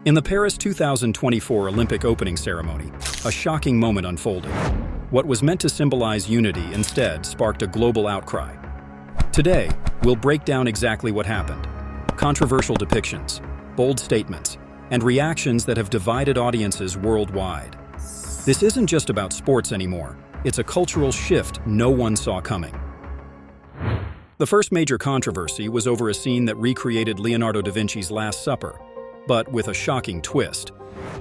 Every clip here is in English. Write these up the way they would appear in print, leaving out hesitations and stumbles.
In the Paris 2024 Olympic opening ceremony, a shocking moment unfolded. What was meant to symbolize unity instead sparked a global outcry. Today, we'll break down exactly what happened. Controversial depictions, bold statements, and reactions that have divided audiences worldwide. This isn't just about sports anymore. It's a cultural shift no one saw coming. The first major controversy was over a scene that recreated Leonardo da Vinci's Last Supper, but with a shocking twist.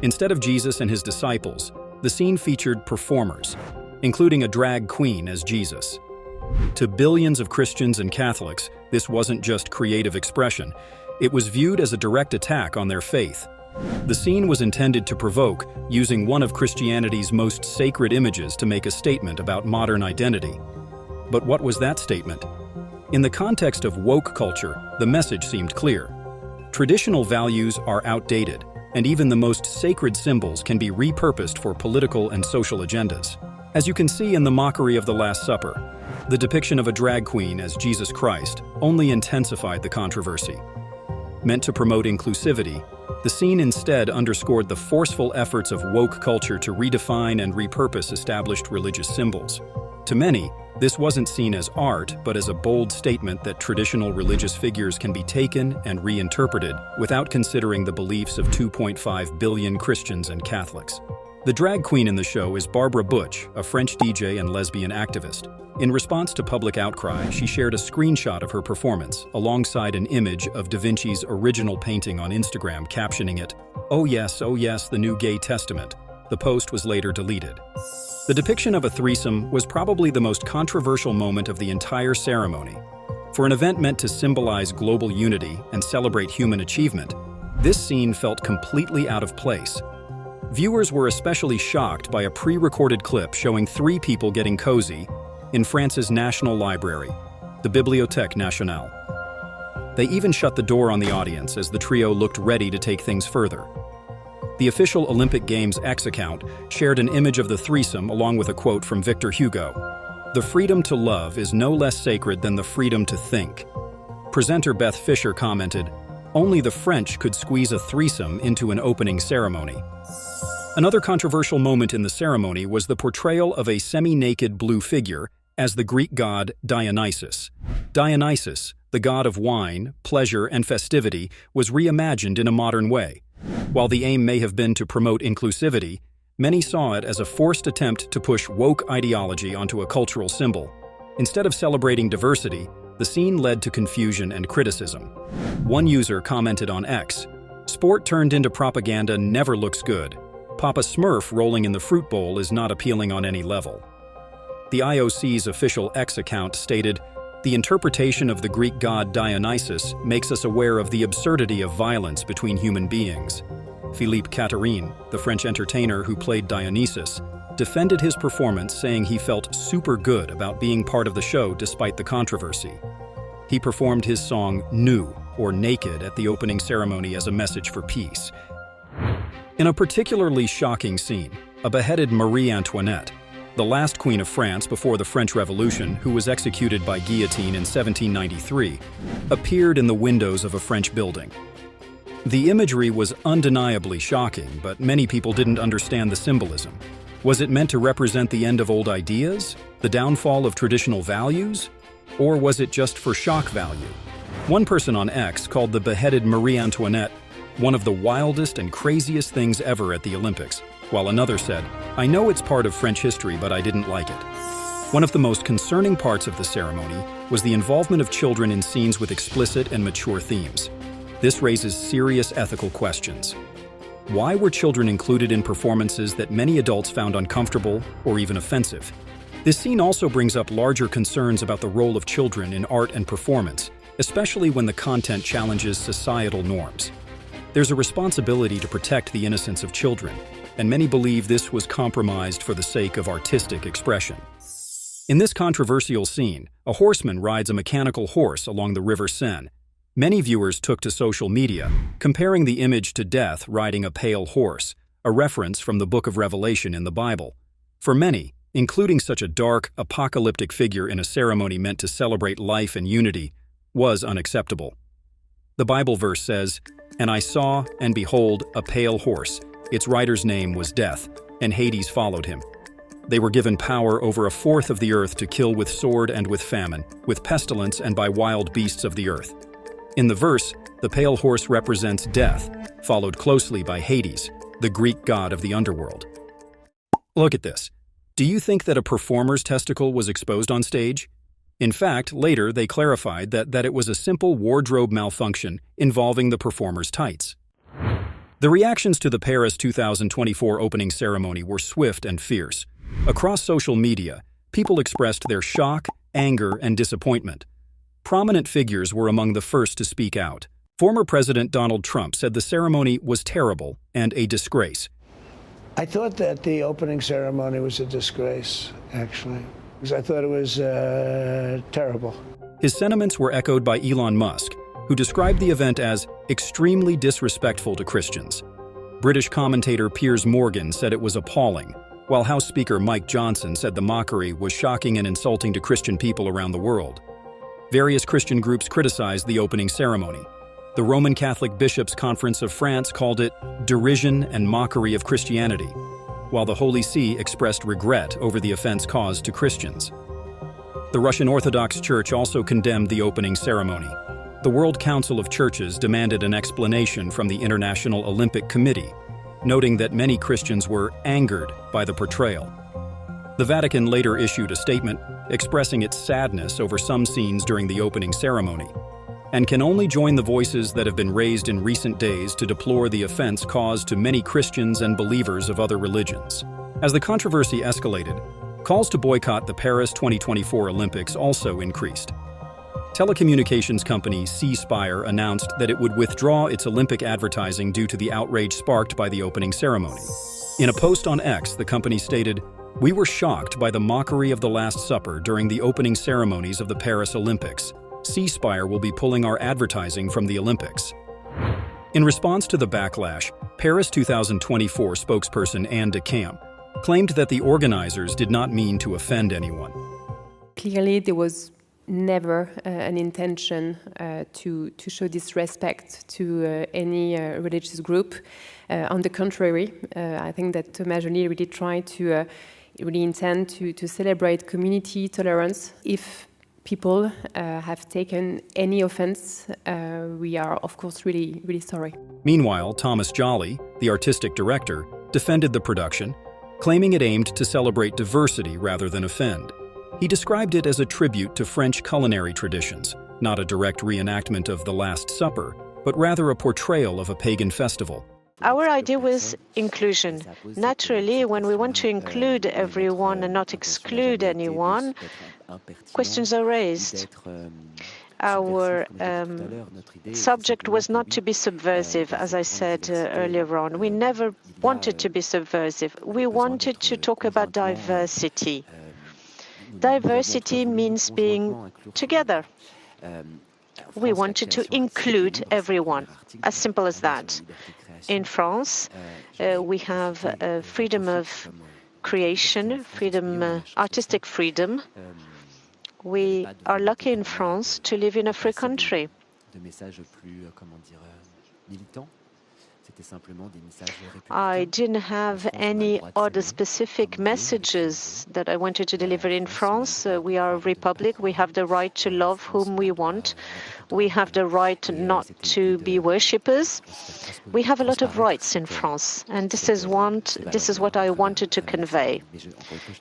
Instead of Jesus and his disciples, the scene featured performers, including a drag queen as Jesus. To billions of Christians and Catholics, this wasn't just creative expression. It was viewed as a direct attack on their faith. The scene was intended to provoke, using one of Christianity's most sacred images to make a statement about modern identity. But what was that statement? In the context of woke culture, the message seemed clear. Traditional values are outdated, and even the most sacred symbols can be repurposed for political and social agendas. As you can see in the mockery of the Last Supper, the depiction of a drag queen as Jesus Christ only intensified the controversy. Meant to promote inclusivity, the scene instead underscored the forceful efforts of woke culture to redefine and repurpose established religious symbols. To many, this wasn't seen as art, but as a bold statement that traditional religious figures can be taken and reinterpreted without considering the beliefs of 2.5 billion Christians and Catholics. The drag queen in the show is Barbara Butch, a French DJ and lesbian activist. In response to public outcry, she shared a screenshot of her performance, alongside an image of Da Vinci's original painting on Instagram, captioning it, oh yes, the new gay testament." The post was later deleted. The depiction of a threesome was probably the most controversial moment of the entire ceremony. For an event meant to symbolize global unity and celebrate human achievement, this scene felt completely out of place. Viewers were especially shocked by a pre-recorded clip showing three people getting cozy in France's National Library, the Bibliothèque Nationale. They even shut the door on the audience as the trio looked ready to take things further. The official Olympic Games X account shared an image of the threesome along with a quote from Victor Hugo. "The freedom to love is no less sacred than the freedom to think." Presenter Beth Fisher commented, "Only the French could squeeze a threesome into an opening ceremony." Another controversial moment in the ceremony was the portrayal of a semi-naked blue figure as the Greek god Dionysus. Dionysus, the god of wine, pleasure, and festivity, was reimagined in a modern way. While the aim may have been to promote inclusivity, many saw it as a forced attempt to push woke ideology onto a cultural symbol. Instead of celebrating diversity, the scene led to confusion and criticism. One user commented on X, "Sport turned into propaganda never looks good. Papa Smurf rolling in the fruit bowl is not appealing on any level." The IOC's official X account stated, "The interpretation of the Greek god Dionysus makes us aware of the absurdity of violence between human beings." Philippe Catherine, the French entertainer who played Dionysus, defended his performance, saying he felt super good about being part of the show despite the controversy. He performed his song Nu, or Naked, at the opening ceremony as a message for peace. In a particularly shocking scene, a beheaded Marie Antoinette, the last queen of France before the French Revolution, who was executed by guillotine in 1793, appeared in the windows of a French building. The imagery was undeniably shocking, but many people didn't understand the symbolism. Was it meant to represent the end of old ideas, the downfall of traditional values, or was it just for shock value? One person on X called the beheaded Marie Antoinette one of the wildest and craziest things ever at the Olympics, while another said, "I know it's part of French history, but I didn't like it." One of the most concerning parts of the ceremony was the involvement of children in scenes with explicit and mature themes. This raises serious ethical questions. Why were children included in performances that many adults found uncomfortable or even offensive? This scene also brings up larger concerns about the role of children in art and performance, especially when the content challenges societal norms. There's a responsibility to protect the innocence of children, and many believe this was compromised for the sake of artistic expression. In this controversial scene, a horseman rides a mechanical horse along the River Seine. Many viewers took to social media, comparing the image to death riding a pale horse, a reference from the Book of Revelation in the Bible. For many, including such a dark, apocalyptic figure in a ceremony meant to celebrate life and unity, was unacceptable. The Bible verse says, "And I saw, and behold, a pale horse. Its rider's name was Death, and Hades followed him. They were given power over a fourth of the earth to kill with sword and with famine, with pestilence and by wild beasts of the earth." In the verse, the pale horse represents death, followed closely by Hades, the Greek god of the underworld. Look at this. Do you think that a performer's testicle was exposed on stage? In fact, later they clarified that it was a simple wardrobe malfunction involving the performer's tights. The reactions to the Paris 2024 opening ceremony were swift and fierce. Across social media, people expressed their shock, anger, and disappointment. Prominent figures were among the first to speak out. Former President Donald Trump said the ceremony was terrible and a disgrace. I thought that the opening ceremony was a disgrace, actually, because I thought it was terrible. His sentiments were echoed by Elon Musk, who described the event as extremely disrespectful to Christians. British commentator Piers Morgan said it was appalling, while House Speaker Mike Johnson said the mockery was shocking and insulting to Christian people around the world. Various Christian groups criticized the opening ceremony. The Roman Catholic Bishops' Conference of France called it derision and mockery of Christianity, while the Holy See expressed regret over the offense caused to Christians. The Russian Orthodox Church also condemned the opening ceremony. The World Council of Churches demanded an explanation from the International Olympic Committee, noting that many Christians were angered by the portrayal. The Vatican later issued a statement expressing its sadness over some scenes during the opening ceremony, and can only join the voices that have been raised in recent days to deplore the offense caused to many Christians and believers of other religions. As the controversy escalated, calls to boycott the Paris 2024 Olympics also increased. Telecommunications company C Spire announced that it would withdraw its Olympic advertising due to the outrage sparked by the opening ceremony. In a post on X, the company stated, "We were shocked by the mockery of the Last Supper during the opening ceremonies of the Paris Olympics. C Spire will be pulling our advertising from the Olympics." In response to the backlash, Paris 2024 spokesperson Anne de Camp claimed that the organizers did not mean to offend anyone. Clearly, there was never an intention to show disrespect to any religious group. On the contrary, I think that Thomas Joly really tried to really intend to celebrate community tolerance. If people have taken any offense, we are, of course, really, really sorry. Meanwhile, Thomas Joly, the artistic director, defended the production, claiming it aimed to celebrate diversity rather than offend. He described it as a tribute to French culinary traditions, not a direct reenactment of the Last Supper, but rather a portrayal of a pagan festival. Our idea was inclusion. Naturally, when we want to include everyone and not exclude anyone, questions are raised. Our subject was not to be subversive, as I said earlier on. We never wanted to be subversive. We wanted to talk about diversity. Diversity means being together. We wanted to include everyone, as simple as that. In France, we have freedom of creation, artistic freedom. We are lucky in France to live in a free country. I didn't have any other specific messages that I wanted to deliver in France. We are a republic. We have the right to love whom we want. We have the right not to be worshippers. We have a lot of rights in France, and this is what I wanted to convey.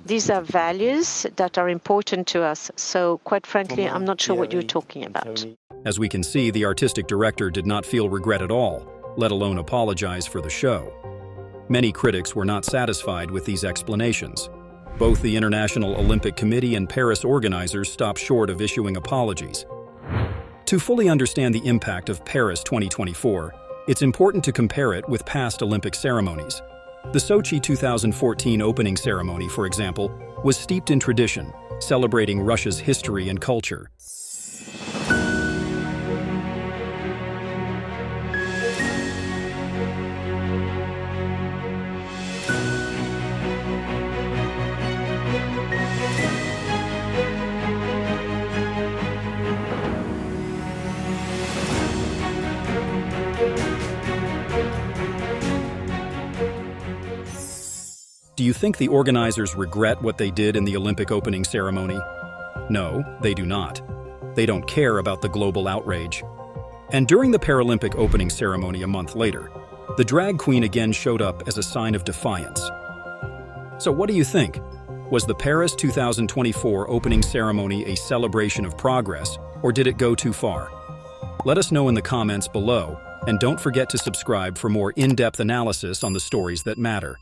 These are values that are important to us. So, quite frankly, I'm not sure what you're talking about. As we can see, the artistic director did not feel regret at all, let alone apologize for the show. Many critics were not satisfied with these explanations. Both the International Olympic Committee and Paris organizers stopped short of issuing apologies. To fully understand the impact of Paris 2024, it's important to compare it with past Olympic ceremonies. The Sochi 2014 opening ceremony, for example, was steeped in tradition, celebrating Russia's history and culture. Do you think the organizers regret what they did in the Olympic opening ceremony? No, they do not. They don't care about the global outrage. And during the Paralympic opening ceremony a month later, the drag queen again showed up as a sign of defiance. So what do you think? Was the Paris 2024 opening ceremony a celebration of progress, or did it go too far? Let us know in the comments below, and don't forget to subscribe for more in-depth analysis on the stories that matter.